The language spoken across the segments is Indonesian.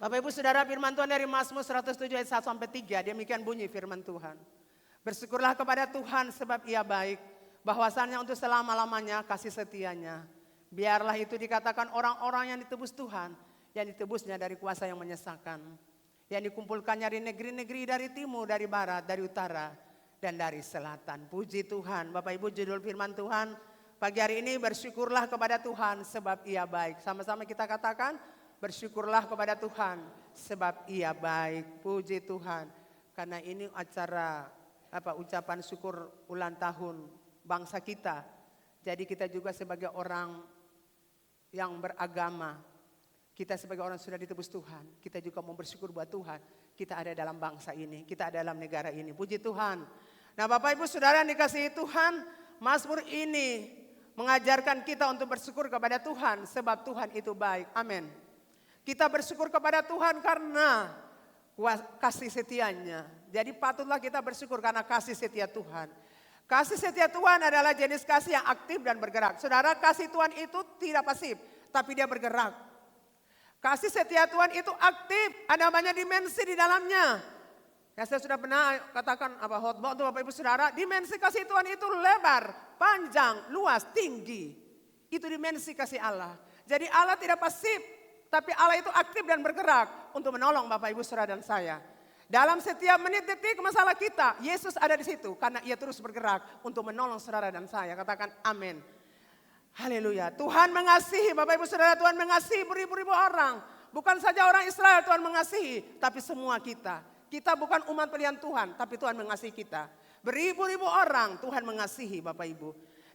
Bapak Ibu Saudara, firman Tuhan dari Mazmur 107 ayat 1 sampai 3, demikian bunyi firman Tuhan. Bersyukurlah kepada Tuhan sebab Ia baik, bahwasannya untuk selama-lamanya kasih setianya. Biarlah itu dikatakan orang-orang yang ditebus Tuhan, yang ditebusnya dari kuasa yang menyesakan, yang dikumpulkannya dari negeri-negeri, dari timur, dari barat, dari utara, dan dari selatan. Puji Tuhan. Bapak Ibu, judul firman Tuhan pagi hari ini, bersyukurlah kepada Tuhan sebab Ia baik. Sama-sama kita katakan, bersyukurlah kepada Tuhan sebab Ia baik. Puji Tuhan. Karena ini acara ucapan syukur ulang tahun bangsa kita. Jadi kita juga sebagai orang yang beragama, kita sebagai orang sudah ditebus Tuhan, kita juga mau bersyukur buat Tuhan. Kita ada dalam bangsa ini, kita ada dalam negara ini. Puji Tuhan. Nah Bapak Ibu Saudara yang dikasihi Tuhan, Mazmur ini mengajarkan kita untuk bersyukur kepada Tuhan sebab Tuhan itu baik. Amin. Kita bersyukur kepada Tuhan karena kasih setianya. Jadi patutlah kita bersyukur karena kasih setia Tuhan. Kasih setia Tuhan adalah jenis kasih yang aktif dan bergerak. Saudara, kasih Tuhan itu tidak pasif, tapi dia bergerak. Kasih setia Tuhan itu aktif, ada banyak dimensi di dalamnya. Ya saya sudah pernah katakan khotbah untuk Bapak Ibu Saudara, dimensi kasih Tuhan itu lebar, panjang, luas, tinggi. Itu dimensi kasih Allah. Jadi Allah tidak pasif, tapi Allah itu aktif dan bergerak untuk menolong Bapak Ibu Saudara dan saya. Dalam setiap menit detik masalah kita, Yesus ada di situ karena Ia terus bergerak untuk menolong saudara dan saya. Katakan amin. Haleluya. Tuhan mengasihi, Bapak Ibu Saudara, Tuhan mengasihi beribu-ribu orang. Bukan saja orang Israel Tuhan mengasihi, tapi semua kita. Kita bukan umat pilihan Tuhan, tapi Tuhan mengasihi kita. Beribu-ribu orang Tuhan mengasihi Bapak Ibu.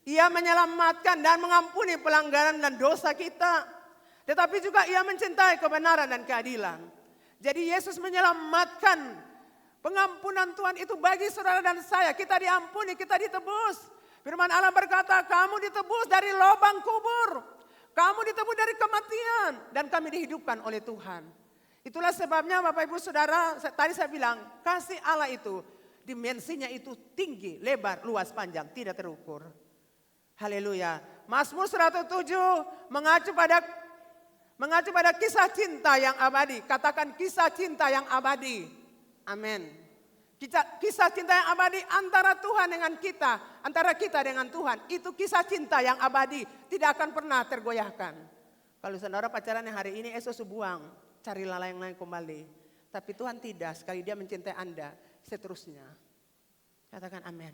Ia menyelamatkan dan mengampuni pelanggaran dan dosa kita. Tetapi juga Ia mencintai kebenaran dan keadilan. Jadi Yesus menyelamatkan, pengampunan Tuhan itu bagi saudara dan saya. Kita diampuni, kita ditebus. Firman Allah berkata, kamu ditebus dari lubang kubur. Kamu ditebus dari kematian. Dan kami dihidupkan oleh Tuhan. Itulah sebabnya Bapak Ibu Saudara, tadi saya bilang, kasih Allah itu dimensinya itu tinggi, lebar, luas, panjang, tidak terukur. Haleluya. Mazmur 107 mengacu pada kisah cinta yang abadi. Katakan kisah cinta yang abadi. Amin. Kisah cinta yang abadi antara Tuhan dengan kita. Antara kita dengan Tuhan. Itu kisah cinta yang abadi. Tidak akan pernah tergoyahkan. Kalau saudara pacaran yang hari ini esok buang. Carilah yang lain kembali. Tapi Tuhan tidak. Sekali Dia mencintai Anda. Seterusnya. Katakan amin.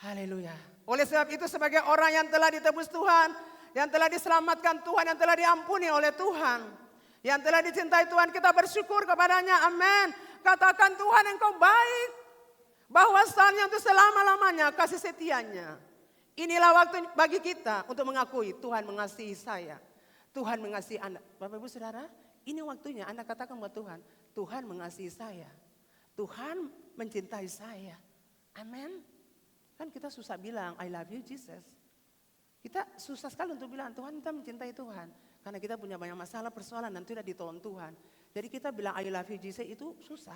Haleluya. Oleh sebab itu sebagai orang yang telah ditebus Tuhan, yang telah diselamatkan Tuhan, yang telah diampuni oleh Tuhan, yang telah dicintai Tuhan, kita bersyukur kepadanya. Amin. Katakan Tuhan Engkau baik. Bahwasannya untuk selama-lamanya kasih setianya. Inilah waktu bagi kita untuk mengakui Tuhan mengasihi saya. Tuhan mengasihi Anda. Bapak Ibu Saudara, ini waktunya Anda katakan buat Tuhan. Tuhan mengasihi saya. Tuhan mencintai saya. Amin. Kan kita susah bilang I love you Jesus. Kita susah sekali untuk bilang Tuhan, kita mencintai Tuhan. Karena kita punya banyak masalah, persoalan dan tidak ditolong Tuhan. Jadi kita bilang I love you Jesus itu susah.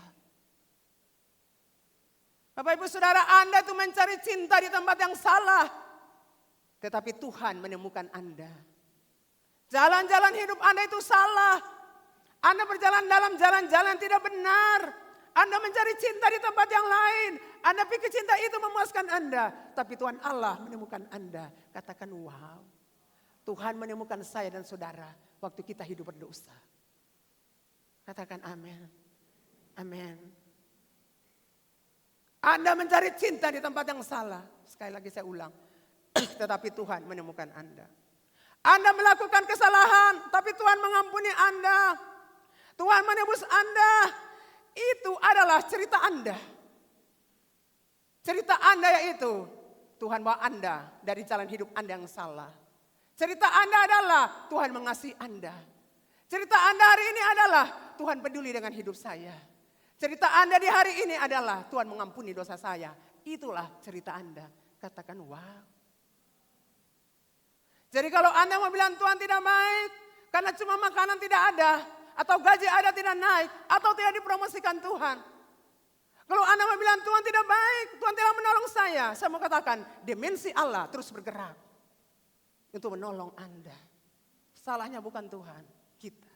Bapak Ibu Saudara, Anda itu mencari cinta di tempat yang salah. Tetapi Tuhan menemukan Anda. Jalan-jalan hidup Anda itu salah. Anda berjalan dalam jalan-jalan tidak benar. Anda mencari cinta di tempat yang lain. Anda pikir cinta itu memuaskan Anda. Tapi Tuhan Allah menemukan Anda. Katakan wow. Tuhan menemukan saya dan saudara. Waktu kita hidup berdosa. Katakan amin. Amin. Anda mencari cinta di tempat yang salah. Sekali lagi saya ulang. Tetapi Tuhan menemukan Anda. Anda melakukan kesalahan. Tapi Tuhan mengampuni Anda. Tuhan menebus Anda. Itu adalah cerita Anda. Cerita Anda yaitu Tuhan bawa Anda dari jalan hidup Anda yang salah. Cerita Anda adalah Tuhan mengasihi Anda. Cerita Anda hari ini adalah Tuhan peduli dengan hidup saya. Cerita Anda di hari ini adalah Tuhan mengampuni dosa saya. Itulah cerita Anda. Katakan wow. Jadi kalau Anda mau bilang Tuhan tidak baik karena cuma makanan tidak ada. Atau gaji ada tidak naik. Atau tidak dipromosikan Tuhan. Kalau Anda mau bilang Tuhan tidak baik. Tuhan tidak menolong saya. Saya mau katakan dimensi Allah terus bergerak. Untuk menolong Anda. Salahnya bukan Tuhan. Kita.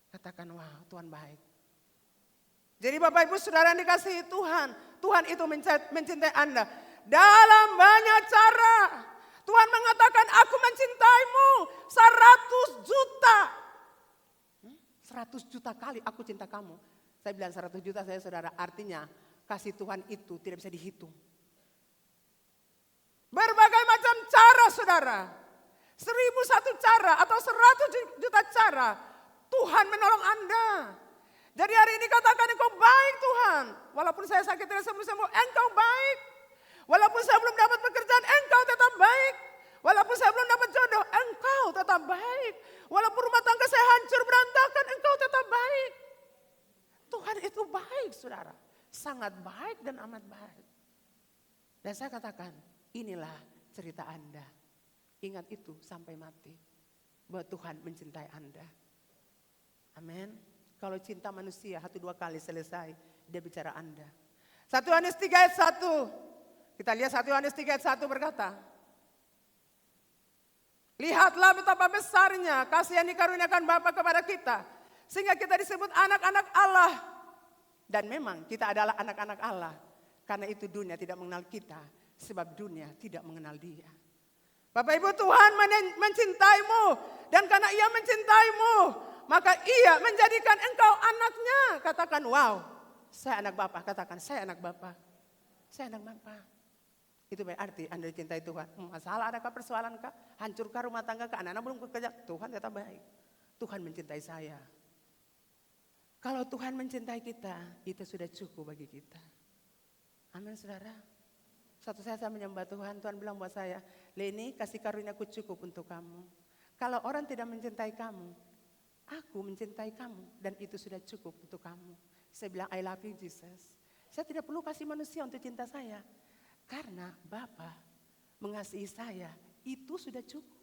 Katakan, wow, Tuhan baik. Jadi Bapak Ibu Saudara yang dikasihi Tuhan, Tuhan itu mencintai Anda dalam banyak cara. Tuhan mengatakan, aku mencintaimu 100 juta. 100 juta kali aku cinta kamu. Saya bilang 100 juta saya saudara, artinya kasih Tuhan itu tidak bisa dihitung. Berbagai macam cara saudara. 1001 cara atau 100 juta cara Tuhan menolong Anda. Jadi hari ini katakan, engkau baik Tuhan. Walaupun saya sakit tidak sembuh-sembuh, engkau baik. Walaupun saya belum dapat pekerjaan, engkau tetap baik. Walaupun saya belum dapat jodoh, engkau tetap baik. Walaupun rumah tangga saya hancur berantakan, engkau tetap baik. Tuhan itu baik saudara. Sangat baik dan amat baik. Dan saya katakan, inilah cerita Anda. Ingat itu sampai mati. Bahwa Tuhan mencintai Anda. Amin. Kalau cinta manusia 1-2 kali selesai, dia bicara Anda. 1 Yohanes 3 ayat 1. Kita lihat 1 Yohanes 3 ayat 1 berkata. Lihatlah betapa besarnya kasih yang dikaruniakan Bapa kepada kita. Sehingga kita disebut anak-anak Allah. Dan memang kita adalah anak-anak Allah. Karena itu dunia tidak mengenal kita. Sebab dunia tidak mengenal dia. Bapak Ibu, Tuhan mencintaimu. Dan karena ia mencintaimu, maka ia menjadikan engkau anaknya. Katakan, wow, saya anak Bapa. Katakan, saya anak Bapa. Saya anak Bapa. Itu berarti Anda dicintai Tuhan. Masalah adakah, persoalan kah? Hancurkah rumah tangga kah? Anak-anak belum bekerja. Tuhan tetap baik. Tuhan mencintai saya. Kalau Tuhan mencintai kita, itu sudah cukup bagi kita. Amin saudara. Suatu saat saya menyembah Tuhan, Tuhan bilang buat saya, Leni, kasih karuniaku cukup untuk kamu. Kalau orang tidak mencintai kamu, aku mencintai kamu dan itu sudah cukup untuk kamu. Saya bilang, I love you Jesus. Saya tidak perlu kasih manusia untuk cinta saya. Karena Bapa mengasihi saya, itu sudah cukup.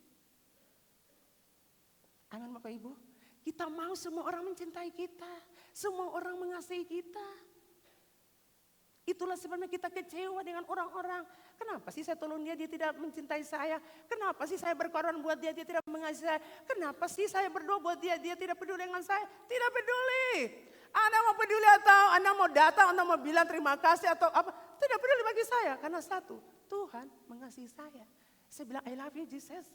Amin Bapak Ibu. Kita mau semua orang mencintai kita. Semua orang mengasihi kita. Itulah sebabnya kita kecewa dengan orang-orang. Kenapa sih saya tolong dia, dia tidak mencintai saya? Kenapa sih saya berkorban buat dia, dia tidak mengasihi saya? Kenapa sih saya berdoa buat dia, dia tidak peduli dengan saya? Tidak peduli. Anda mau peduli atau Anda mau datang, Anda mau bilang terima kasih atau apa? Tidak peduli bagi saya. Karena satu, Tuhan mengasihi saya. Saya bilang I love you Jesus.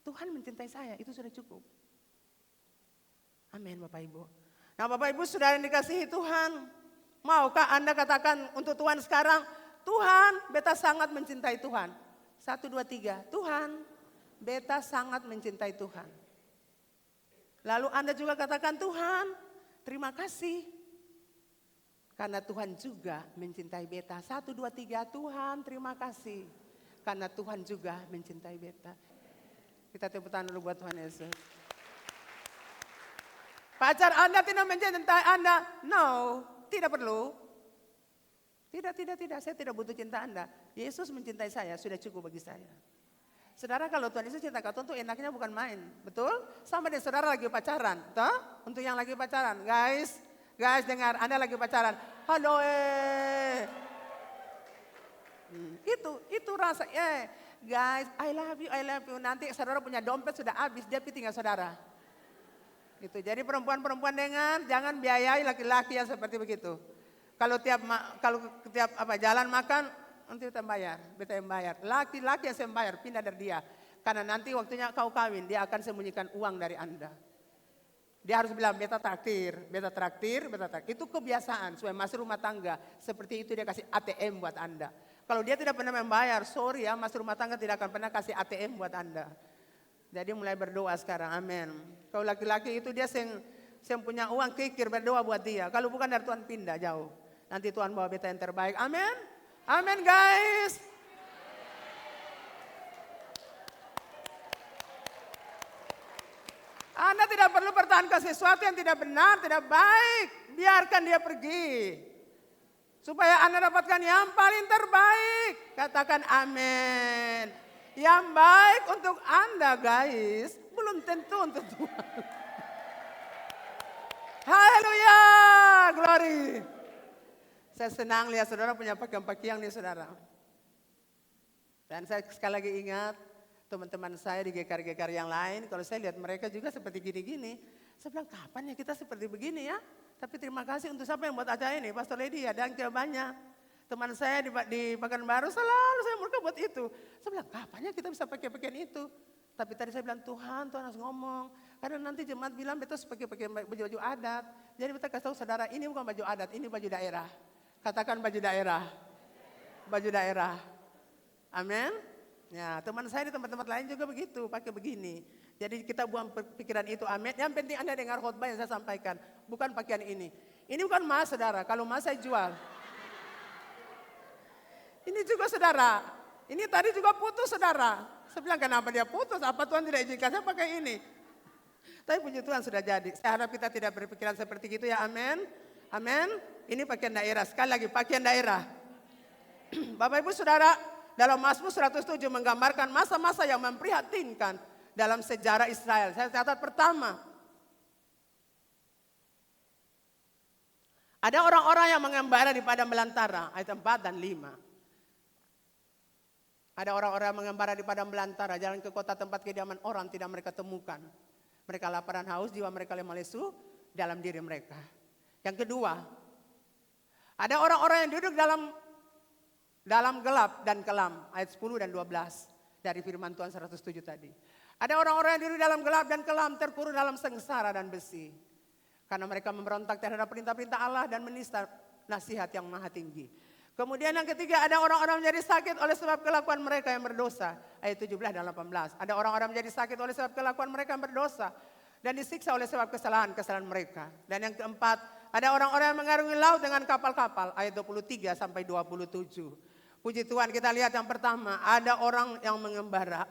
Tuhan mencintai saya, itu sudah cukup. Amin Bapak Ibu. Nah Bapak Ibu saudara yang dikasihi Tuhan. Maukah Anda katakan untuk Tuhan sekarang, Tuhan, beta sangat mencintai Tuhan. 1, 2, 3, Tuhan, beta sangat mencintai Tuhan. Lalu Anda juga katakan, Tuhan, terima kasih. Karena Tuhan juga mencintai beta. 1, 2, 3, Tuhan, terima kasih. Karena Tuhan juga mencintai beta. Kita tepuk tangan dulu buat Tuhan Yesus. Pacar Anda tidak mencintai Anda? No. Tidak perlu. Tidak. Saya tidak butuh cinta Anda. Yesus mencintai saya, sudah cukup bagi saya. Saudara, kalau Tuhan Yesus cinta kau tentu enaknya bukan main. Betul? Sama dengan saudara lagi pacaran. Toh? Untuk yang lagi pacaran. Guys dengar, Anda lagi pacaran. Halo Itu rasa. Guys, I love you. Nanti saudara punya dompet sudah habis, dia tinggal saudara. Gitu. Jadi perempuan-perempuan dengar, jangan biayai laki-laki yang seperti begitu. Kalau tiap jalan makan, nanti beta yang bayar. Laki-laki yang saya bayar, pindah dari dia. Karena nanti waktunya kau kawin, dia akan sembunyikan uang dari Anda. Dia harus bilang beta traktir. Itu kebiasaan, supaya masuk rumah tangga. Seperti itu dia kasih ATM buat Anda. Kalau dia tidak pernah membayar, sorry ya, masuk rumah tangga tidak akan pernah kasih ATM buat Anda. Jadi mulai berdoa sekarang, amin. Kalau laki-laki itu dia yang punya uang kikir, berdoa buat dia. Kalau bukan dari Tuhan pindah jauh. Nanti Tuhan bawa beta yang terbaik, amin. Amin guys. Anda tidak perlu pertahankan sesuatu yang tidak benar, tidak baik. Biarkan dia pergi. Supaya Anda dapatkan yang paling terbaik. Katakan amin. Yang baik untuk Anda guys, belum tentu untuk Tuhan. Haleluya, glory. Saya senang lihat saudara punya pakaian nih saudara. Dan saya sekali lagi ingat teman-teman saya di GKR-GKR yang lain, kalau saya lihat mereka juga seperti gini-gini. Saya bilang, kapan ya kita seperti begini ya? Tapi terima kasih untuk siapa yang buat acara ini, Pastor Lydia dan banyak. Teman saya di Pekanbaru selalu saya mereka buat itu. Saya bilang, kapan ya kita bisa pakai pakaian itu? Tapi tadi saya bilang, Tuhan harus ngomong. Karena nanti jemaat bilang betul pakai baju-baju adat. Jadi kita kasih tahu saudara, ini bukan baju adat, ini baju daerah. Katakan baju daerah. Baju daerah. Amin. Ya, teman saya di tempat-tempat lain juga begitu, pakai begini. Jadi kita buang pikiran itu, amin. Yang penting Anda dengar khotbah yang saya sampaikan, bukan pakaian ini. Ini bukan emas, saudara. Kalau emas saya jual. Ini juga saudara. Ini tadi juga putus, saudara. Saya bilang, kenapa dia putus? Apa Tuhan tidak izinkan saya pakai ini? Tapi puji Tuhan sudah jadi. Saya harap kita tidak berpikiran seperti itu ya, amin. Amin. Ini pakaian daerah. Sekali lagi, pakaian daerah. Bapak Ibu Saudara, dalam Mazmur 107 menggambarkan masa-masa yang memprihatinkan dalam sejarah Israel. Saya catat pertama. Ada orang-orang yang mengembara di padang belantara, ayat 4 dan 5. Ada orang-orang yang mengembara di padang belantara, jalan ke kota tempat kediaman orang tidak mereka temukan. Mereka lapar dan haus, jiwa mereka lemah lesu dalam diri mereka. Yang kedua, ada orang-orang yang duduk dalam gelap dan kelam, ayat 10 dan 12 dari firman Tuhan 107 tadi. Ada orang-orang yang duduk dalam gelap dan kelam, terkurung dalam sengsara dan besi. Karena mereka memberontak terhadap perintah-perintah Allah dan menista nasihat yang maha tinggi. Kemudian yang ketiga, ada orang-orang menjadi sakit oleh sebab kelakuan mereka yang berdosa. Ayat 17 dan 18. Ada orang-orang menjadi sakit oleh sebab kelakuan mereka yang berdosa. Dan disiksa oleh sebab kesalahan-kesalahan mereka. Dan yang keempat, ada orang-orang yang mengarungi laut dengan kapal-kapal. Ayat 23 sampai 27. Puji Tuhan, kita lihat yang pertama, ada orang yang mengembara.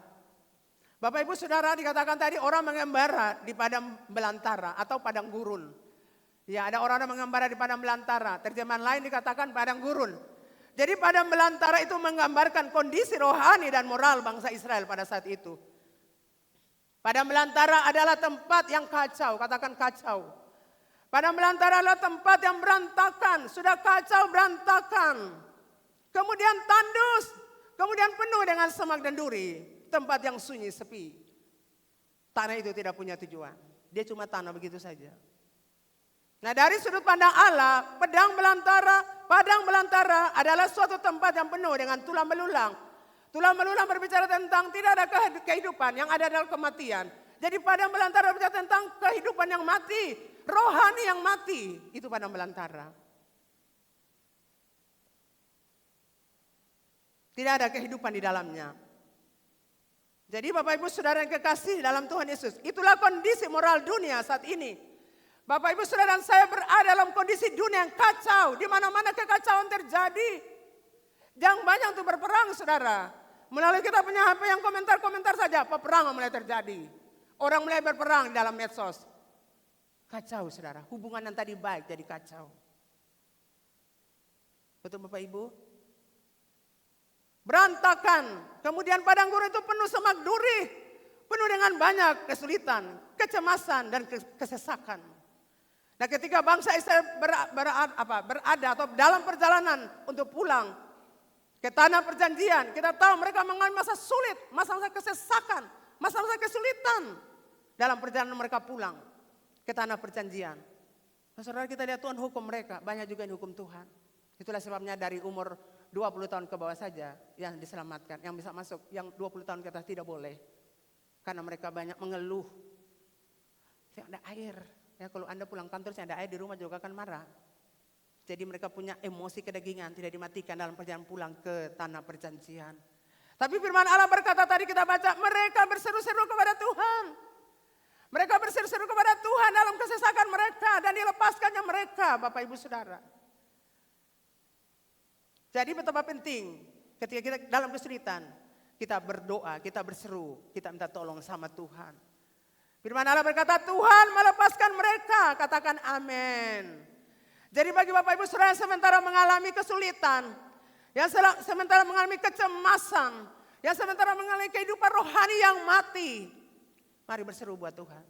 Bapak Ibu Saudara, dikatakan tadi orang mengembara di padang belantara atau padang gurun. Ya, ada orang yang mengembara di padang belantara. Terjemahan lain dikatakan padang gurun. Jadi padang belantara itu menggambarkan kondisi rohani dan moral bangsa Israel pada saat itu. Padang belantara adalah tempat yang kacau, katakan kacau. Padang belantara adalah tempat yang berantakan, sudah kacau berantakan. Kemudian tandus, kemudian penuh dengan semak dan duri, tempat yang sunyi sepi. Tanah itu tidak punya tujuan, dia cuma tanah begitu saja. Nah, dari sudut pandang Allah, padang belantara adalah suatu tempat yang penuh dengan tulang belulang. Tulang belulang berbicara tentang tidak ada kehidupan, yang ada adalah kematian. Jadi padang belantara berbicara tentang kehidupan yang mati, rohani yang mati. Itu padang belantara. Tidak ada kehidupan di dalamnya. Jadi Bapak Ibu Saudara yang kekasih dalam Tuhan Yesus, itulah kondisi moral dunia saat ini. Bapak Ibu Saudara dan saya berada dalam kondisi dunia yang kacau. Di mana-mana kekacauan terjadi. Jangan banyak untuk berperang saudara. Melalui kita punya HP yang komentar-komentar saja. Peperangan mulai terjadi. Orang mulai berperang di dalam medsos. Kacau saudara. Hubungan yang tadi baik jadi kacau. Betul Bapak Ibu? Berantakan. Kemudian padang gurun itu penuh semak duri. Penuh dengan banyak kesulitan, kecemasan dan kesesakan. Nah, ketika bangsa Israel berada atau dalam perjalanan untuk pulang ke tanah perjanjian, kita tahu mereka mengalami masa sulit, masa-masa kesesakan, masa-masa kesulitan dalam perjalanan mereka pulang ke tanah perjanjian. Nah, saudara, kita lihat Tuhan hukum mereka, banyak juga yang hukum Tuhan. Itulah sebabnya dari umur 20 tahun ke bawah saja yang diselamatkan, yang bisa masuk, yang 20 tahun ke atas tidak boleh. Karena mereka banyak mengeluh, tidak ada air. Ya, kalau Anda pulang kantor tidak ada air di rumah juga akan marah. Jadi mereka punya emosi kedagingan, tidak dimatikan dalam perjalanan pulang ke tanah perjanjian. Tapi firman Allah berkata tadi kita baca, mereka berseru-seru kepada Tuhan. Mereka berseru-seru kepada Tuhan dalam kesesakan mereka dan dilepaskannya mereka, Bapak Ibu Saudara. Jadi betapa penting ketika kita dalam kesulitan, kita berdoa, kita berseru, kita minta tolong sama Tuhan. Firman Allah berkata, Tuhan melepaskan mereka, katakan amin. Jadi bagi Bapak Ibu Saudara yang sementara mengalami kesulitan, yang sementara mengalami kecemasan, yang sementara mengalami kehidupan rohani yang mati, mari berseru buat Tuhan.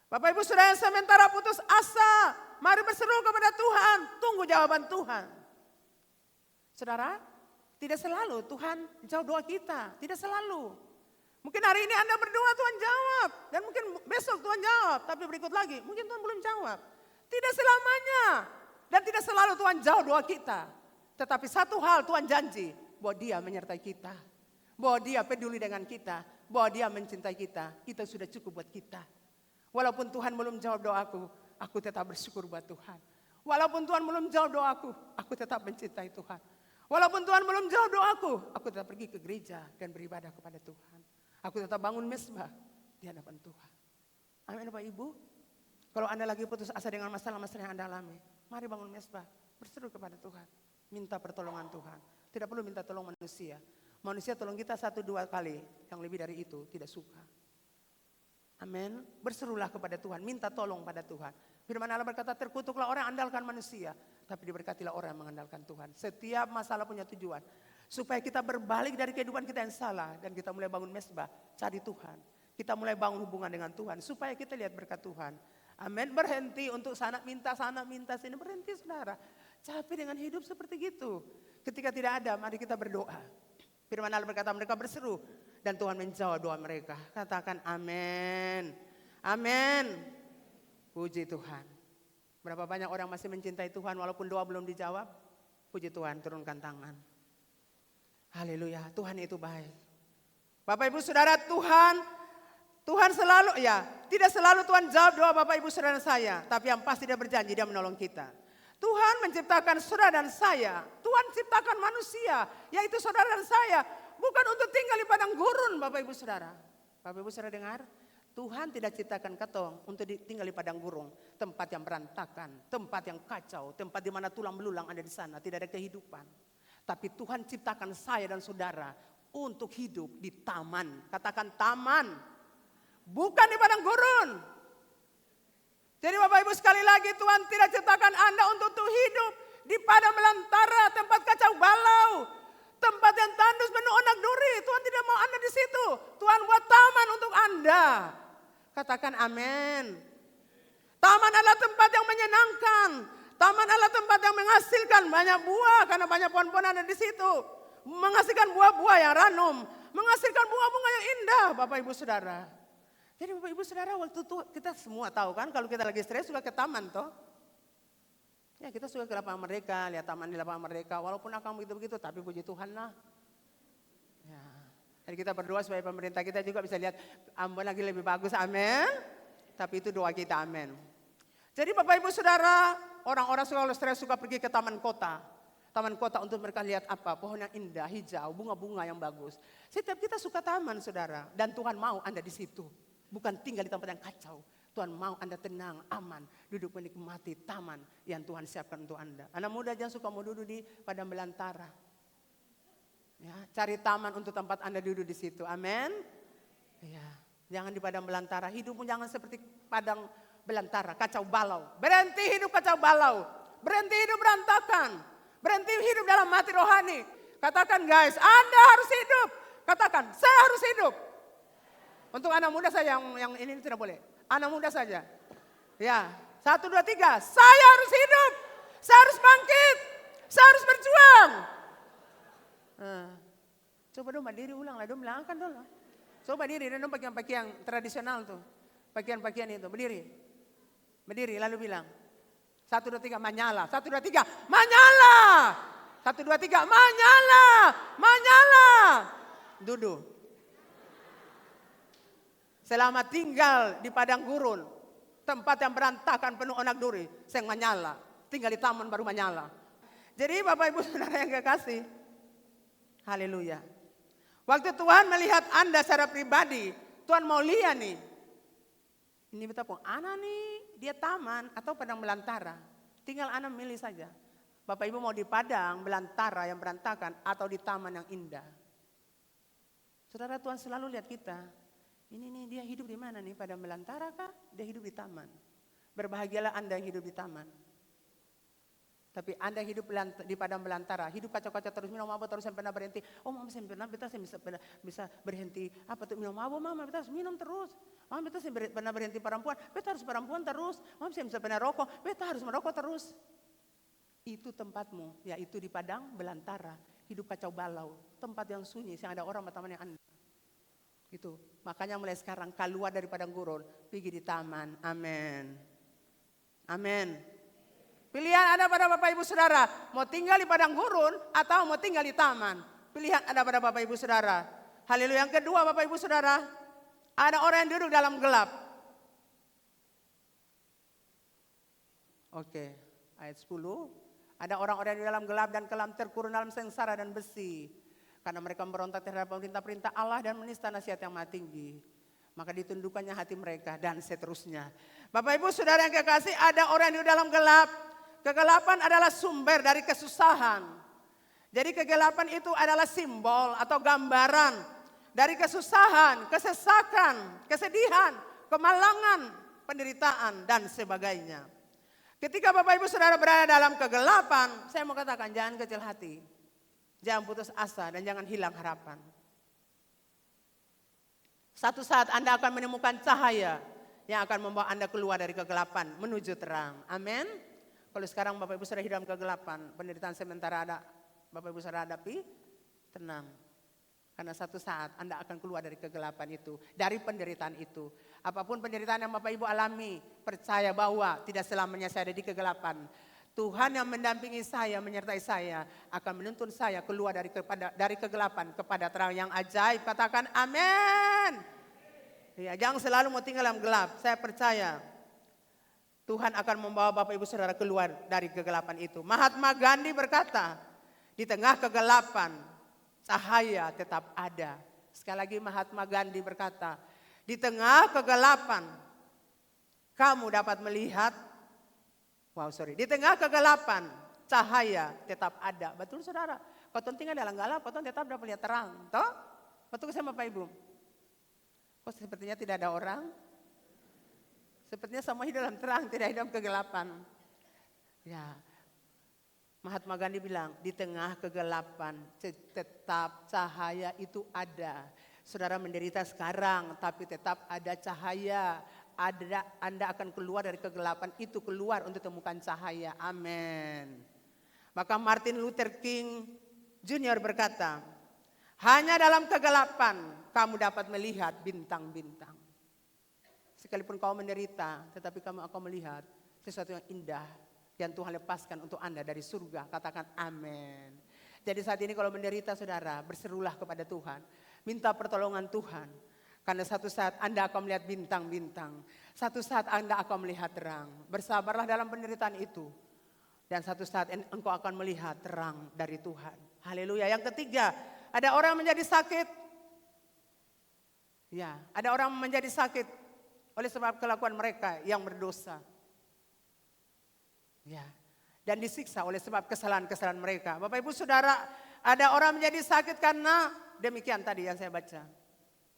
Bapak Ibu Saudara yang sementara putus asa, mari berseru kepada Tuhan, tunggu jawaban Tuhan. Saudara, tidak selalu Tuhan jawab doa kita, tidak selalu. Mungkin hari ini Anda berdoa Tuhan jawab. Dan mungkin besok Tuhan jawab. Tapi berikut lagi mungkin Tuhan belum jawab. Tidak selamanya. Dan tidak selalu Tuhan jawab doa kita. Tetapi satu hal Tuhan janji. Bahwa dia menyertai kita. Bahwa dia peduli dengan kita. Bahwa dia mencintai kita. Itu sudah cukup buat kita. Walaupun Tuhan belum jawab doaku. Aku tetap bersyukur buat Tuhan. Walaupun Tuhan belum jawab doaku. Aku tetap mencintai Tuhan. Walaupun Tuhan belum jawab doaku. Aku tetap pergi ke gereja dan beribadah kepada Tuhan. Aku tetap bangun mesbah di hadapan Tuhan. Amin Bapak Ibu. Kalau Anda lagi putus asa dengan masalah-masalah yang Anda alami. Mari bangun mesbah. Berseru kepada Tuhan. Minta pertolongan Tuhan. Tidak perlu minta tolong manusia. Manusia tolong kita 1-2 kali. Yang lebih dari itu tidak suka. Amin. Berserulah kepada Tuhan. Minta tolong pada Tuhan. Firman Allah berkata terkutuklah orang yang andalkan manusia. Tapi diberkatilah orang yang mengandalkan Tuhan. Setiap masalah punya tujuan. Supaya kita berbalik dari kehidupan kita yang salah. Dan kita mulai bangun mesbah. Cari Tuhan. Kita mulai bangun hubungan dengan Tuhan. Supaya kita lihat berkat Tuhan. Amin. Berhenti untuk sana minta sini. Berhenti saudara. Capek dengan hidup seperti gitu. Ketika tidak ada mari kita berdoa. Firman Allah berkata mereka berseru. Dan Tuhan menjawab doa mereka. Katakan amin. Amin. Puji Tuhan. Berapa banyak orang masih mencintai Tuhan walaupun doa belum dijawab. Puji Tuhan, turunkan tangan. Haleluya, Tuhan itu baik. Bapak Ibu Saudara, Tuhan selalu, tidak selalu Tuhan jawab doa Bapak Ibu Saudara saya. Tapi yang pasti dia berjanji, dia menolong kita. Tuhan menciptakan saudara dan saya. Tuhan ciptakan manusia, yaitu saudara dan saya. Bukan untuk tinggal di padang gurun Bapak Ibu Saudara. Bapak Ibu Saudara dengar? Tuhan tidak ciptakan katong untuk tinggal di padang gurun. Tempat yang berantakan, tempat yang kacau, tempat di mana tulang belulang ada di sana. Tidak ada kehidupan. Tapi Tuhan ciptakan saya dan saudara untuk hidup di taman. Katakan taman. Bukan di padang gurun. Jadi Bapak Ibu sekali lagi Tuhan tidak ciptakan Anda untuk hidup di padang belantara, tempat kacau balau. Tempat yang tandus penuh onak duri. Tuhan tidak mau Anda di situ. Tuhan buat taman untuk Anda. Katakan amin. Taman adalah tempat yang menyenangkan. Taman adalah tempat yang menghasilkan banyak buah. Karena banyak pohon-pohon ada di situ. Menghasilkan buah-buah yang ranum. Menghasilkan bunga-bunga yang indah Bapak Ibu Saudara. Jadi Bapak Ibu Saudara waktu itu kita semua tahu kan. Kalau kita lagi stres suka ke taman toh. Ya kita suka ke lapangan mereka, lihat taman di lapangan mereka. Walaupun akan begitu-begitu, tapi puji Tuhan lah. Ya. Jadi kita berdoa supaya pemerintah kita juga bisa lihat Ambon lagi lebih bagus, amin. Tapi itu doa kita, amin. Jadi Bapak Ibu Saudara, orang-orang kalau stres suka pergi ke taman kota. Taman kota untuk mereka lihat apa? Pohon yang indah, hijau, bunga-bunga yang bagus. Setiap kita suka taman saudara. Dan Tuhan mau Anda di situ. Bukan tinggal di tempat yang kacau. Tuhan mau Anda tenang, aman, duduk menikmati taman yang Tuhan siapkan untuk Anda. Anak muda jangan suka mau duduk di padang belantara. Ya, cari taman untuk tempat Anda duduk di situ. Amin. Ya, jangan di padang belantara. Hidupmu jangan seperti padang belantara, kacau balau. Berhenti hidup kacau balau. Berhenti hidup berantakan. Berhenti hidup dalam mati rohani. Katakan guys, Anda harus hidup. Katakan, saya harus hidup. Untuk anak muda saya yang ini tidak boleh. Anak muda saja. Ya, 1, 2, 3. Saya harus hidup. Saya harus bangkit. Saya harus berjuang. Coba dong berdiri ulang lah. Dong bilangkan dong. Coba diri. Dong pakaian tradisional tuh. Pakaian itu. Berdiri. Berdiri lalu bilang. 1, 2, 3. Menyala. 1, 2, 3. Menyala. 1, 2, 3. Menyala. Menyala. Duduk. Selama tinggal di padang gurun, tempat yang berantakan penuh onak duri, saya menyala. Tinggal di taman baru menyala. Jadi Bapak Ibu Saudara yang kekasih, haleluya. Waktu Tuhan melihat Anda secara pribadi, Tuhan mau lihat nih. Ini betapa anak nih, dia taman atau padang belantara. Tinggal anak milih saja. Bapak Ibu mau di padang belantara yang berantakan atau di taman yang indah. Saudara, Tuhan selalu lihat kita. Ini nih dia hidup di mana nih? Padang belantara kah? Dia hidup di taman. Berbahagialah Anda yang hidup di taman. Tapi Anda hidup di padang belantara, hidup kacau-kacau terus, minum mabuk terus, yang pernah berhenti. Oh mama saya pernah, beta saya bisa berhenti. Apa tuh minum mabuk mama, beta harus minum terus. Mama beta saya pernah berhenti perempuan, beta harus perempuan terus. Mama saya bisa pernah rokok, beta harus merokok terus. Itu tempatmu, yaitu di padang belantara. Hidup kacau balau, tempat yang sunyi, yang ada orang teman yang Anda. Itu. Makanya mulai sekarang keluar dari padang gurun, pergi di taman. Amin. Amin. Pilihan ada pada Bapak Ibu Saudara, mau tinggal di padang gurun atau mau tinggal di taman. Pilihan ada pada Bapak Ibu Saudara. Haleluya. Yang kedua Bapak Ibu Saudara, ada orang yang duduk dalam gelap. Oke, ayat 10. Ada orang-orang di dalam gelap dan kelam terkurung dalam sengsara dan besi. Karena mereka memberontak terhadap perintah-perintah Allah dan menista nasihat yang maha tinggi. Maka ditundukkannya hati mereka dan seterusnya. Bapak Ibu Saudara yang kekasih, ada orang yang di dalam gelap. Kegelapan adalah sumber dari kesusahan. Jadi kegelapan itu adalah simbol atau gambaran dari kesusahan, kesesakan, kesedihan, kemalangan, penderitaan dan sebagainya. Ketika Bapak Ibu Saudara berada dalam kegelapan, saya mau katakan jangan kecil hati. Jangan putus asa dan jangan hilang harapan. Satu saat Anda akan menemukan cahaya yang akan membawa Anda keluar dari kegelapan menuju terang. Amin. Kalau sekarang Bapak Ibu Saudara hidup dalam kegelapan, penderitaan sementara ada, Bapak Ibu Saudara hadapi, tenang. Karena satu saat Anda akan keluar dari kegelapan itu, dari penderitaan itu. Apapun penderitaan yang Bapak Ibu alami, percaya bahwa tidak selamanya saya ada di kegelapan. Tuhan yang mendampingi saya, menyertai saya, akan menuntun saya keluar dari kegelapan kepada terang yang ajaib. Katakan amin. Ya, jangan selalu mau tinggal dalam gelap. Saya percaya Tuhan akan membawa Bapak Ibu Saudara keluar dari kegelapan itu. Mahatma Gandhi berkata, di tengah kegelapan cahaya tetap ada. Sekali lagi Mahatma Gandhi berkata, di tengah kegelapan kamu dapat melihat. Di tengah kegelapan cahaya tetap ada. Betul saudara? Kau tinggal dalam gelap, kau tetap dapat lihat terang. Toh? Betul sama Bapak Ibu? Kok sepertinya tidak ada orang? Sepertinya semua hidup dalam terang, tidak hidup kegelapan. Ya, Mahatma Gandhi bilang, di tengah kegelapan tetap cahaya itu ada. Saudara menderita sekarang, tapi tetap ada cahaya. Anda akan keluar dari kegelapan itu, keluar untuk temukan cahaya. Amin. Maka Martin Luther King Jr. berkata, hanya dalam kegelapan kamu dapat melihat bintang-bintang. Sekalipun kau menderita, tetapi kamu akan melihat sesuatu yang indah yang Tuhan lepaskan untuk Anda dari surga. Katakan amin. Jadi saat ini kalau menderita saudara, berserulah kepada Tuhan. Minta pertolongan Tuhan. Karena satu saat Anda akan melihat bintang-bintang. Satu saat Anda akan melihat terang. Bersabarlah dalam penderitaan itu. Dan satu saat engkau akan melihat terang dari Tuhan. Haleluya. Yang ketiga, ada orang menjadi sakit. Ya, ada orang menjadi sakit oleh sebab kelakuan mereka yang berdosa. Ya, dan disiksa oleh sebab kesalahan-kesalahan mereka. Bapak Ibu Saudara, ada orang menjadi sakit karena demikian tadi yang saya baca.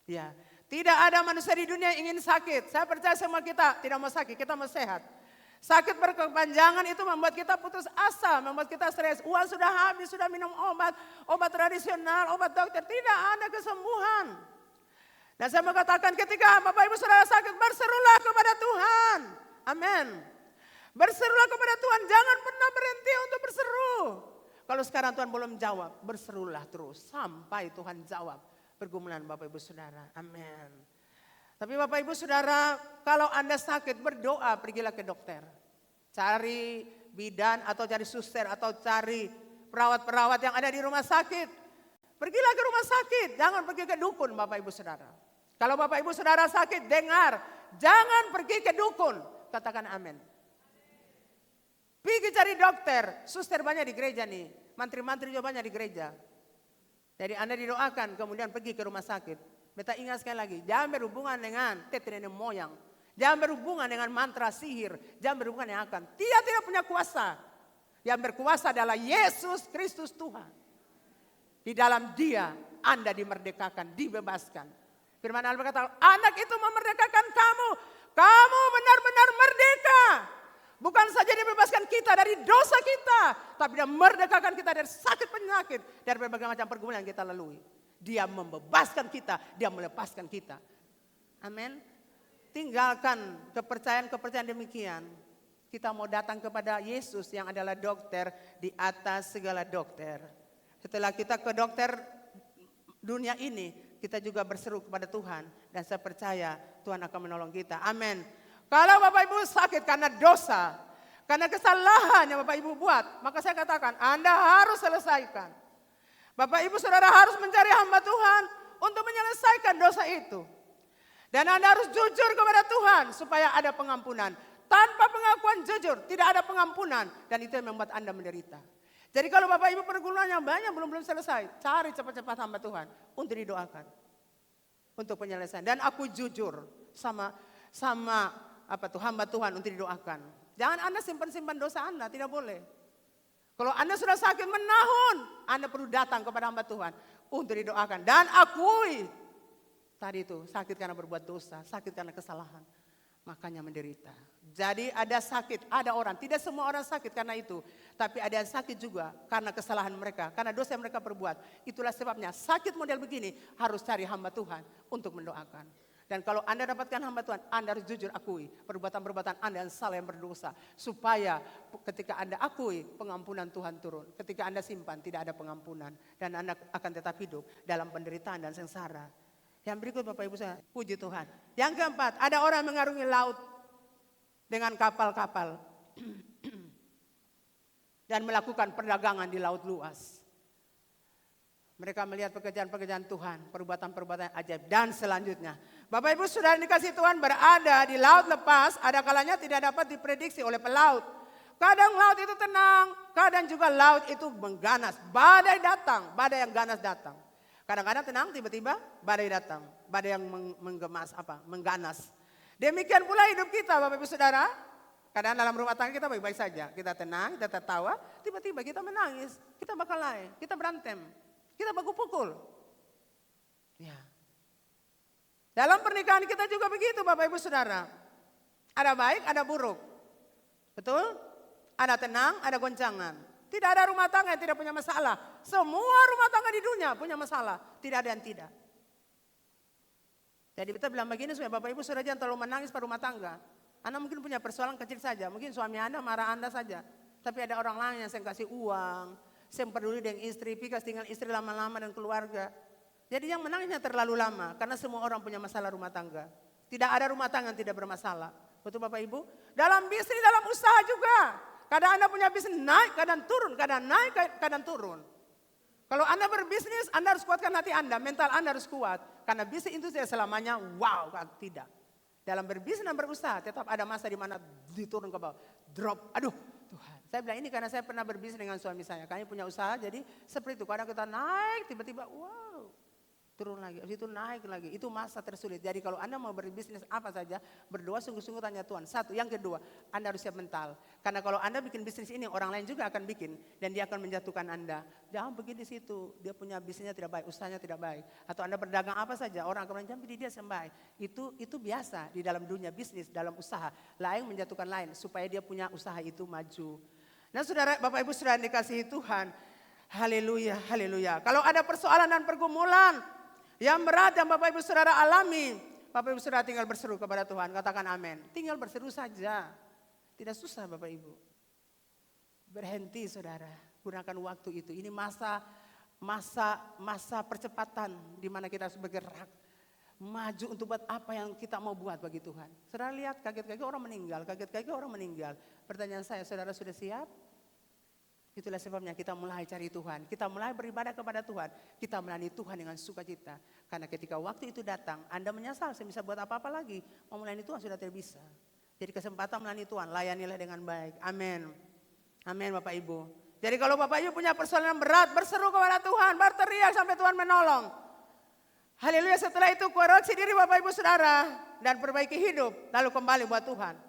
Ya, tidak ada manusia di dunia yang ingin sakit. Saya percaya semua kita tidak mau sakit, kita mau sehat. Sakit berkepanjangan itu membuat kita putus asa, membuat kita stres. Uang sudah habis, sudah minum obat tradisional, obat dokter, tidak ada kesembuhan. Dan saya mau katakan ketika Bapak Ibu Saudara sakit, berserulah kepada Tuhan. Amin. Berserulah kepada Tuhan, jangan pernah berhenti untuk berseru. Kalau sekarang Tuhan belum jawab, berserulah terus sampai Tuhan jawab pergumulan Bapak Ibu Saudara. Amin. Tapi Bapak Ibu Saudara, kalau Anda sakit berdoa, pergilah ke dokter. Cari bidan atau cari suster atau cari perawat-perawat yang ada di rumah sakit. Pergilah ke rumah sakit, jangan pergi ke dukun Bapak Ibu Saudara. Kalau Bapak Ibu Saudara sakit, dengar, jangan pergi ke dukun. Katakan amin. Pergi cari dokter, suster banyak di gereja nih, mantri-mantri juga banyak di gereja. Jadi Anda didoakan, kemudian pergi ke rumah sakit. Beta ingat sekali lagi, jangan berhubungan dengan teteh nenek moyang. Jangan berhubungan dengan mantra sihir. Jangan berhubungan dengan akan. Dia tidak punya kuasa. Yang berkuasa adalah Yesus Kristus Tuhan. Di dalam Dia Anda dimerdekakan, dibebaskan. Firman Allah berkata, anak itu memerdekakan kamu. Kamu benar-benar merdeka. Bukan saja dia bebaskan kita dari dosa kita. Tapi dia merdekakan kita dari sakit penyakit. Dari berbagai macam pergumulan yang kita lalui. Dia membebaskan kita. Dia melepaskan kita. Amin. Tinggalkan kepercayaan-kepercayaan demikian. Kita mau datang kepada Yesus yang adalah dokter di atas segala dokter. Setelah kita ke dokter dunia ini, kita juga berseru kepada Tuhan. Dan saya percaya Tuhan akan menolong kita. Amin. Kalau Bapak Ibu sakit karena dosa, karena kesalahan yang Bapak Ibu buat, maka saya katakan Anda harus selesaikan. Bapak Ibu Saudara harus mencari hamba Tuhan untuk menyelesaikan dosa itu. Dan Anda harus jujur kepada Tuhan supaya ada pengampunan. Tanpa pengakuan jujur tidak ada pengampunan. Dan itu yang membuat Anda menderita. Jadi kalau Bapak Ibu pergumulan yang banyak belum selesai, cari cepat-cepat hamba Tuhan untuk didoakan. Untuk penyelesaian. Dan aku jujur sama hamba Tuhan untuk didoakan. Jangan Anda simpan-simpan dosa Anda, tidak boleh. Kalau Anda sudah sakit menahun, Anda perlu datang kepada hamba Tuhan untuk didoakan. Dan akui tadi itu sakit karena berbuat dosa, sakit karena kesalahan. Makanya menderita. Jadi ada sakit, ada orang, tidak semua orang sakit karena itu. Tapi ada yang sakit juga karena kesalahan mereka, karena dosa yang mereka perbuat. Itulah sebabnya sakit model begini harus cari hamba Tuhan untuk mendoakan. Dan kalau Anda dapatkan hamba Tuhan, Anda harus jujur akui perbuatan-perbuatan Anda yang salah, yang berdosa. Supaya ketika Anda akui, pengampunan Tuhan turun. Ketika Anda simpan, tidak ada pengampunan. Dan Anda akan tetap hidup dalam penderitaan dan sengsara. Yang berikut Bapak Ibu saya, puji Tuhan. Yang keempat, ada orang yang mengarungi laut dengan kapal-kapal. Dan melakukan perdagangan di laut luas. Mereka melihat pekerjaan-pekerjaan Tuhan, perbuatan-perbuatan ajaib. Dan selanjutnya, Bapak Ibu sudah dikasih Tuhan berada di laut lepas, ada kalanya tidak dapat diprediksi oleh pelaut. Kadang laut itu tenang, kadang juga laut itu mengganas. Badai datang, badai yang ganas datang. Kadang-kadang tenang, tiba-tiba badai datang. Badai yang mengganas. Demikian pula hidup kita Bapak Ibu Saudara. Kadang dalam rumah tangga kita baik-baik saja. Kita tenang, kita tertawa, tiba-tiba kita menangis. Kita berkelahi, kita berantem. Kita baku pukul. Ya. Dalam pernikahan kita juga begitu Bapak Ibu Saudara. Ada baik, ada buruk. Betul? Ada tenang, ada goncangan. Tidak ada rumah tangga yang tidak punya masalah. Semua rumah tangga di dunia punya masalah. Tidak ada yang tidak. Jadi kita bilang begini supaya Bapak Ibu Saudara jangan terlalu menangis pada rumah tangga. Anda mungkin punya persoalan kecil saja. Mungkin suami Anda marah Anda saja. Tapi ada orang lain yang saya kasih uang. Saya peduli dengan istri, pikas tinggal istri lama-lama dan keluarga. Jadi yang menangisnya terlalu lama. Karena semua orang punya masalah rumah tangga. Tidak ada rumah tangga yang tidak bermasalah. Betul Bapak Ibu? Dalam bisnis, dalam usaha juga. Kadang Anda punya bisnis naik, kadang turun. Kadang naik, kadang turun. Kalau Anda berbisnis, Anda harus kuatkan hati Anda. Mental Anda harus kuat. Karena bisnis itu tidak selamanya wow, tidak. Dalam berbisnis dan berusaha tetap ada masa di mana diturun ke bawah. Drop, aduh Tuhan. Saya bilang ini karena saya pernah berbisnis dengan suami saya. Kami punya usaha jadi seperti itu. Kadang kita naik tiba-tiba wow. Turun lagi, habis itu naik lagi. Itu masa tersulit. Jadi kalau Anda mau berbisnis apa saja, berdoa sungguh-sungguh tanya Tuhan. Satu, yang kedua, Anda harus siap mental. Karena kalau Anda bikin bisnis ini, orang lain juga akan bikin. Dan dia akan menjatuhkan Anda. Jangan pergi di situ, dia punya bisnisnya tidak baik, usahanya tidak baik. Atau Anda berdagang apa saja, orang akan bilang, jangan pilih dia sembaik. Itu biasa di dalam dunia bisnis, dalam usaha. Lain menjatuhkan lain, supaya dia punya usaha itu maju. Nah saudara, Bapak Ibu sudah dikasihi Tuhan. Haleluya, haleluya. Kalau ada persoalan dan pergumulan yang berat yang Bapak Ibu Saudara alami, Bapak Ibu Saudara tinggal berseru kepada Tuhan, katakan amin. Tinggal berseru saja, tidak susah Bapak Ibu. Berhenti saudara, gunakan waktu itu. Ini masa percepatan di mana kita harus bergerak. Maju untuk buat apa yang kita mau buat bagi Tuhan. Saudara lihat kaget-kaget orang meninggal, Pertanyaan saya, saudara sudah siap? Itulah sebabnya kita mulai cari Tuhan. Kita mulai beribadah kepada Tuhan. Kita melayani Tuhan dengan sukacita. Karena ketika waktu itu datang, Anda menyesal, saya bisa buat apa-apa lagi. Mau melayani Tuhan sudah tidak bisa. Jadi kesempatan melayani Tuhan, layanilah dengan baik. Amin. Amin Bapak Ibu. Jadi kalau Bapak Ibu punya persoalan berat, berseru kepada Tuhan, berteriak sampai Tuhan menolong. Haleluya, setelah itu koreksi diri Bapak Ibu Saudara. Dan perbaiki hidup, lalu kembali buat Tuhan.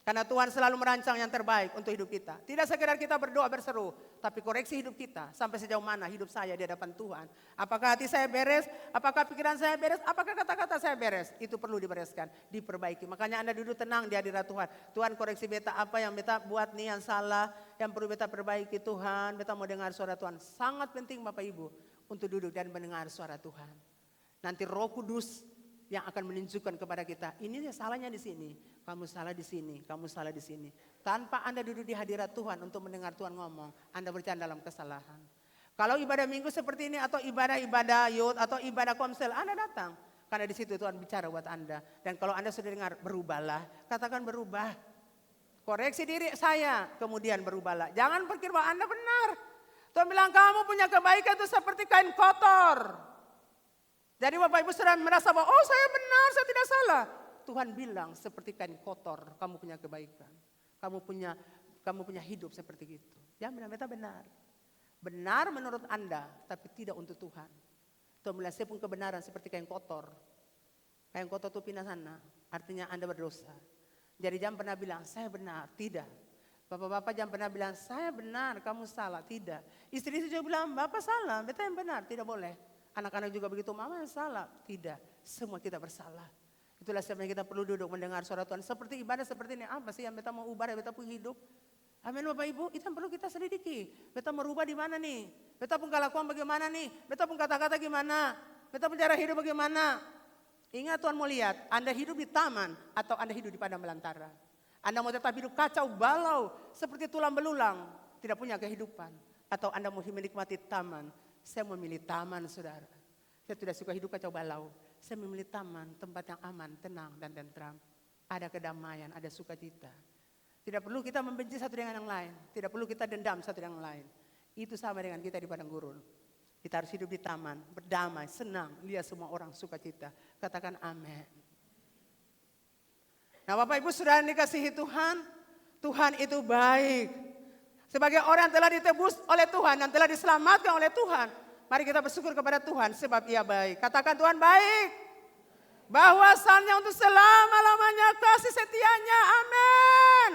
Karena Tuhan selalu merancang yang terbaik untuk hidup kita. Tidak sekedar kita berdoa berseru, tapi koreksi hidup kita. Sampai sejauh mana hidup saya di hadapan Tuhan. Apakah hati saya beres? Apakah pikiran saya beres? Apakah kata-kata saya beres? Itu perlu dibereskan, diperbaiki. Makanya Anda duduk tenang di hadirat Tuhan. Tuhan koreksi beta apa yang beta buat nih yang salah. Yang perlu beta perbaiki Tuhan. Beta mau dengar suara Tuhan. Sangat penting Bapak Ibu untuk duduk dan mendengar suara Tuhan. Nanti Roh Kudus yang akan menunjukkan kepada kita, ini salahnya di sini, kamu salah di sini, kamu salah di sini. Tanpa Anda duduk di hadirat Tuhan untuk mendengar Tuhan ngomong, Anda berjalan dalam kesalahan. Kalau ibadah minggu seperti ini atau ibadah youth atau ibadah komsel, Anda datang. Karena di situ Tuhan bicara buat Anda. Dan kalau Anda sudah dengar berubahlah, katakan berubah. Koreksi diri saya, kemudian berubahlah. Jangan pikir bahwa Anda benar. Tuhan bilang kamu punya kebaikan itu seperti kain kotor. Jadi Bapak Ibu sudah merasa bahwa oh saya benar, saya tidak salah. Tuhan bilang seperti kain kotor, kamu punya kebaikan. Kamu punya hidup seperti itu. Jangan bilang beta benar. Benar menurut Anda, tapi tidak untuk Tuhan. Tuhan bilang saya pun kebenaran seperti kain kotor. Kain kotor itu pindah sana, artinya Anda berdosa. Jadi jangan pernah bilang saya benar, tidak. Bapak-bapak jangan pernah bilang saya benar, kamu salah, tidak. Istri juga bilang bapak salah, beta yang benar, tidak boleh. Anak-anak juga begitu, mama yang salah, tidak. Semua kita bersalah. Itulah sebabnya kita perlu duduk mendengar suara Tuhan. Seperti ibadah seperti ini, apa sih yang beta mau ubah, beta pun hidup. Amin Bapak Ibu, itu yang perlu kita selidiki. Beta merubah di mana nih? Beta pun kelakuan bagaimana nih? Beta pun kata-kata gimana? Beta pun cara hidup bagaimana? Ingat Tuhan mau lihat, Anda hidup di taman atau Anda hidup di padang belantara. Anda mau tetap hidup kacau balau seperti tulang belulang, tidak punya kehidupan. Atau Anda mau menikmati taman. Saya memilih taman saudara. Saya tidak suka hidup kacau balau. Saya memilih taman, tempat yang aman, tenang dan tentram. Ada kedamaian, ada sukacita. Tidak perlu kita membenci satu dengan yang lain. Tidak perlu kita dendam satu dengan yang lain. Itu sama dengan kita di padang gurun. Kita harus hidup di taman, berdamai, senang. Lihat semua orang sukacita. Katakan amin. Nah Bapak Ibu sudah dikasihi Tuhan. Tuhan itu baik. Sebagai orang yang telah ditebus oleh Tuhan dan telah diselamatkan oleh Tuhan. Mari kita bersyukur kepada Tuhan sebab Ia baik. Katakan Tuhan baik. Bahwasannya untuk selama-lamanya kasih setianya. Amin.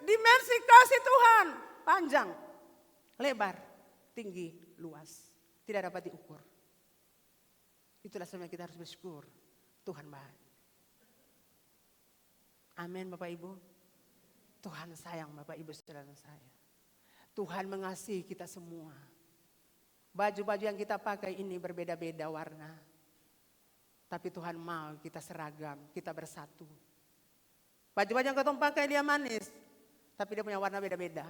Dimensi kasih Tuhan panjang, lebar, tinggi, luas, tidak dapat diukur. Itulah sebabnya kita harus bersyukur. Tuhan baik. Amin Bapak Ibu. Tuhan sayang Bapak Ibu saudara saya. Tuhan mengasihi kita semua. Baju-baju yang kita pakai ini berbeda-beda warna. Tapi Tuhan mau kita seragam, kita bersatu. Baju-baju yang kita pakai dia manis, tapi dia punya warna beda-beda.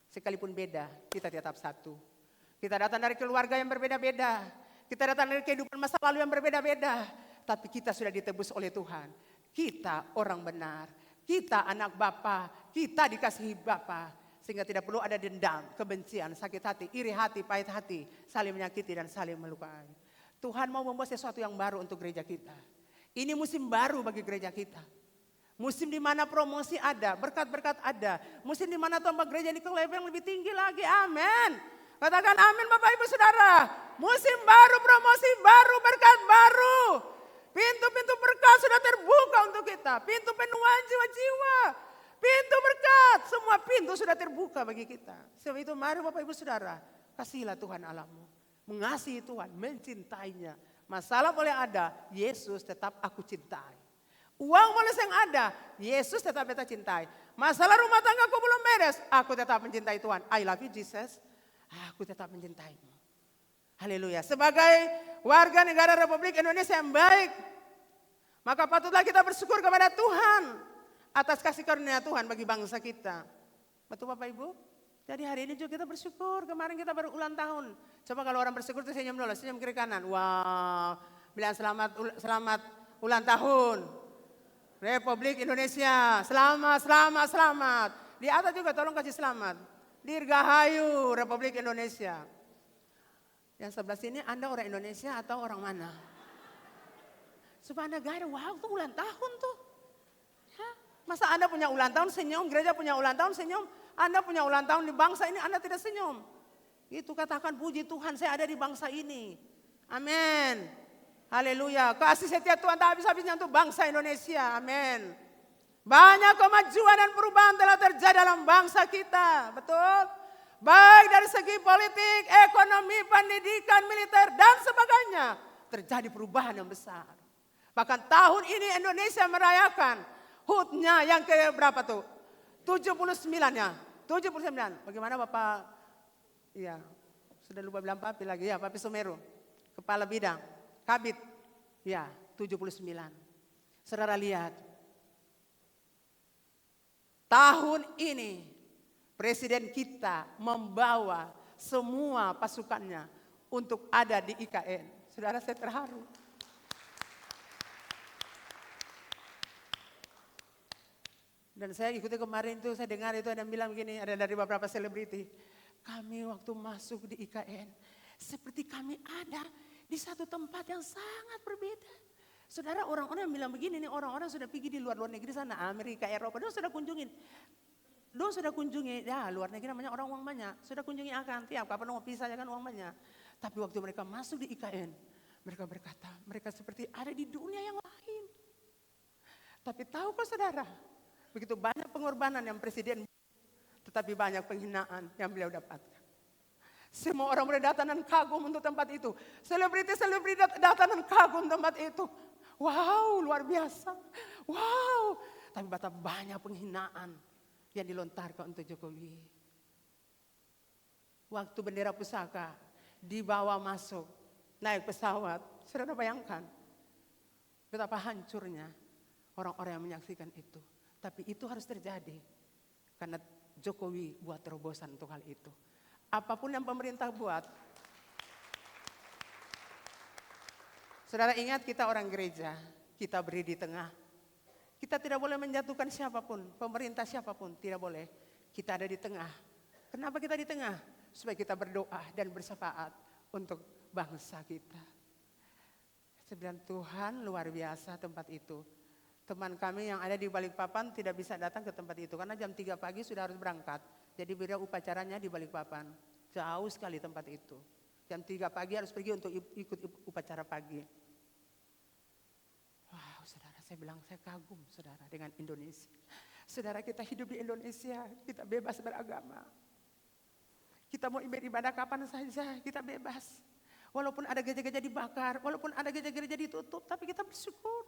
Sekalipun beda, kita tetap satu. Kita datang dari keluarga yang berbeda-beda. Kita datang dari kehidupan masa lalu yang berbeda-beda. Tapi kita sudah ditebus oleh Tuhan. Kita orang benar. Kita anak Bapa. Kita dikasihi Bapa. Sehingga tidak perlu ada dendam, kebencian, sakit hati, iri hati, pahit hati. Saling menyakiti dan saling melukai. Tuhan mau membuat sesuatu yang baru untuk gereja kita. Ini musim baru bagi gereja kita. Musim di mana promosi ada, berkat-berkat ada. Musim di mana Tuhan gereja ini ke level yang lebih tinggi lagi. Amin. Katakan amin Bapak Ibu Saudara. Musim baru, promosi baru, berkat baru. Pintu-pintu berkat sudah terbuka untuk kita. Pintu penuhan jiwa-jiwa. Pintu berkat, semua pintu sudah terbuka bagi kita. Sebab itu mari Bapak Ibu Saudara, kasihilah Tuhan Allahmu. Mengasihi Tuhan, mencintainya. Masalah boleh ada, Yesus tetap aku cintai. Uang boleh yang ada, Yesus tetap beta cintai. Masalah rumah tanggaku belum beres, aku tetap mencintai Tuhan. I love you Jesus, aku tetap mencintaimu. Haleluya. Sebagai warga negara Republik Indonesia yang baik, maka patutlah kita bersyukur kepada Tuhan atas kasih karunia Tuhan bagi bangsa kita. Betul Bapak Ibu? Jadi hari ini juga kita bersyukur, kemarin kita baru ulang tahun. Coba kalau orang bersyukur itu senyum dulu, senyum kiri kanan. Wow, bilang selamat ulang tahun. Republik Indonesia, selamat. Di atas juga tolong kasih selamat. Dirgahayu Republik Indonesia. Yang sebelah sini Anda orang Indonesia atau orang mana? Supaya Anda gairah, wow itu ulang tahun tuh. Hah? Masa Anda punya ulang tahun senyum, gereja punya ulang tahun senyum. Anda punya ulang tahun di bangsa ini Anda tidak senyum. Itu katakan puji Tuhan saya ada di bangsa ini. Amin. Haleluya. Kasih setia Tuhan tak habis-habisnya untuk bangsa Indonesia. Amin. Banyak kemajuan dan perubahan telah terjadi dalam bangsa kita. Betul? Baik dari segi politik, ekonomi, pendidikan, militer dan sebagainya. Terjadi perubahan yang besar. Bahkan tahun ini Indonesia merayakan HUT-nya yang ke berapa tuh? 79-nya. 79. Bagaimana Bapak? Iya. Sudah lupa bilang Papi lagi ya, Papi Sumeru. Kepala bidang. Kabit, ya 79. Saudara lihat, tahun ini Presiden kita membawa semua pasukannya untuk ada di IKN. Saudara, saya terharu. Dan saya ikuti kemarin itu, saya dengar itu ada yang bilang begini, ada dari beberapa selebriti. Kami waktu masuk di IKN, seperti kami ada di satu tempat yang sangat berbeda. Saudara, orang-orang yang bilang begini, nih orang-orang sudah pergi di luar negeri sana, Amerika, Eropa, dia sudah kunjungin. Dia sudah kunjungi, ya luar negeri namanya orang uang banyak. Sudah kunjungi akan tiap kapan mau pisah ya kan uang banyak. Tapi waktu mereka masuk di IKN, mereka berkata, mereka seperti ada di dunia yang lain. Tapi tahu kok saudara, begitu banyak pengorbanan yang presiden, tetapi banyak penghinaan yang beliau dapatkan. Semua orang berdatang dan kagum untuk tempat itu. Selebriti-selebriti datang dan kagum tempat itu. Wow, luar biasa. Wow. Tapi betapa banyak penghinaan yang dilontarkan untuk Jokowi. Waktu bendera pusaka dibawa masuk, naik pesawat. Saudara bayangkan betapa hancurnya orang-orang yang menyaksikan itu. Tapi itu harus terjadi karena Jokowi buat terobosan untuk hal itu. Apapun yang pemerintah buat. Saudara ingat kita orang gereja, kita berdiri di tengah. Kita tidak boleh menjatuhkan siapapun, pemerintah siapapun, tidak boleh. Kita ada di tengah. Kenapa kita di tengah? Supaya kita berdoa dan bersyafaat untuk bangsa kita. Saya bilang Tuhan luar biasa tempat itu. Teman kami yang ada di Balikpapan tidak bisa datang ke tempat itu karena jam 3 pagi sudah harus berangkat. Jadi beliau upacaranya di Balikpapan. Jauh sekali tempat itu. Jam 3 pagi harus pergi untuk ikut upacara pagi. Wow, saudara, saya bilang saya kagum saudara dengan Indonesia. Saudara, kita hidup di Indonesia, kita bebas beragama. Kita mau ibadah kapan saja, kita bebas. Walaupun ada gereja-gereja dibakar, walaupun ada gereja-gereja ditutup, tapi kita bersyukur.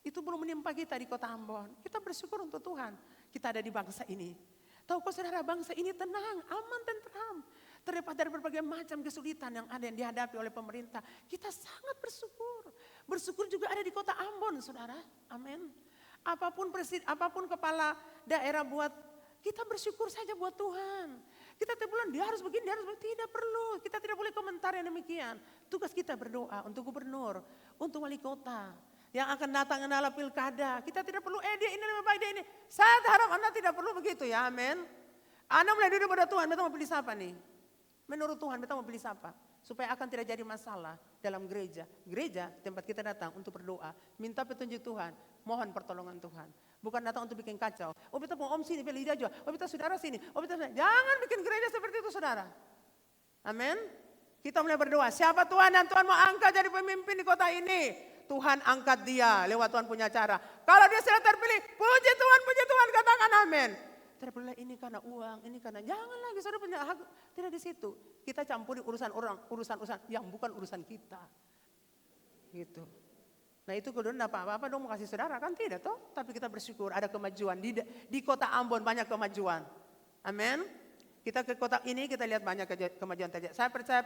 Itu belum menimpa kita di kota Ambon. Kita bersyukur untuk Tuhan. Kita ada di bangsa ini. Tahukah saudara, bangsa ini tenang, aman, tentram. Terlepas dari berbagai macam kesulitan yang ada yang dihadapi oleh pemerintah. Kita sangat bersyukur. Bersyukur juga ada di kota Ambon, saudara. Amin. Apapun kepala daerah buat, kita bersyukur saja buat Tuhan. Kita tidak bilang dia harus begini, dia harus begini. Tidak perlu. Kita tidak boleh komentar yang demikian. Tugas kita berdoa untuk gubernur, untuk wali kota. Yang akan datang adalah pilkada. Kita tidak perlu, dia ini lebih baik, dia ini. Saya harap Anda tidak perlu begitu ya, amin. Anda mulai duduk pada Tuhan, kita mau pilih siapa nih? Menurut Tuhan, kita mau pilih siapa? Supaya akan tidak jadi masalah dalam gereja. Gereja tempat kita datang untuk berdoa. Minta petunjuk Tuhan, mohon pertolongan Tuhan. Bukan datang untuk bikin kacau. Oh kita mau om sini, pilih dia juga. Oh kita saudara sini. Oh kita saudara. Jangan bikin gereja seperti itu saudara. Amin. Kita mulai berdoa. Siapa Tuhan dan Tuhan mau angkat jadi pemimpin di kota ini? Tuhan angkat dia lewat Tuhan punya cara. Kalau dia sudah terpilih, puji Tuhan, katakan amin. Tidak boleh ini karena uang, ini karena jangan lagi saudara punya hak. Tidak di situ. Kita campuri urusan orang, urusan yang bukan urusan kita. Gitu. Nah itu kemudian apa-apa dong mau kasih saudara kan tidak toh. Tapi kita bersyukur ada kemajuan di kota Ambon banyak kemajuan. Amin. Kita ke kota ini kita lihat banyak kemajuan terjadi. Saya percaya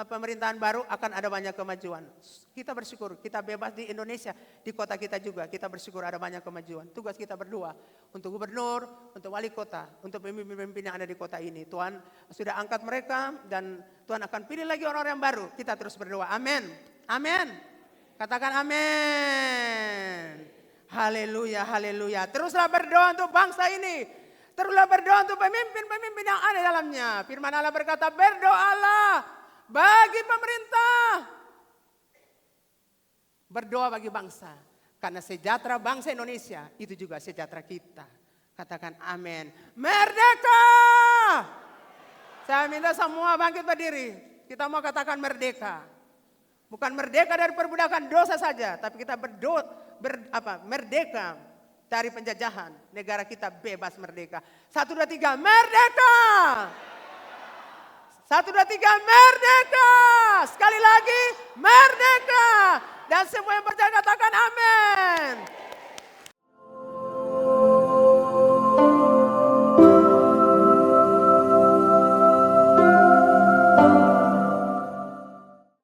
pemerintahan baru akan ada banyak kemajuan. Kita bersyukur, kita bebas di Indonesia, di kota kita juga. Kita bersyukur ada banyak kemajuan. Tugas kita berdoa untuk gubernur, untuk wali kota, untuk pemimpin-pemimpin yang ada di kota ini. Tuhan sudah angkat mereka dan Tuhan akan pilih lagi orang-orang yang baru. Kita terus berdoa. Amin. Amin. Katakan amin. Haleluya, haleluya. Teruslah berdoa untuk bangsa ini. Teruslah berdoa untuk pemimpin-pemimpin yang ada dalamnya. Firman Allah berkata, berdoalah bagi pemerintah. Berdoa bagi bangsa. Karena sejahtera bangsa Indonesia, itu juga sejahtera kita. Katakan amin. Merdeka! Saya minta semua bangkit berdiri. Kita mau katakan merdeka. Bukan merdeka dari perbudakan dosa saja. Tapi kita merdeka. Dari penjajahan, negara kita bebas merdeka. 1, 2, 3, merdeka! 1, 2, 3, merdeka! Sekali lagi, merdeka! Dan semua yang percaya katakan amin.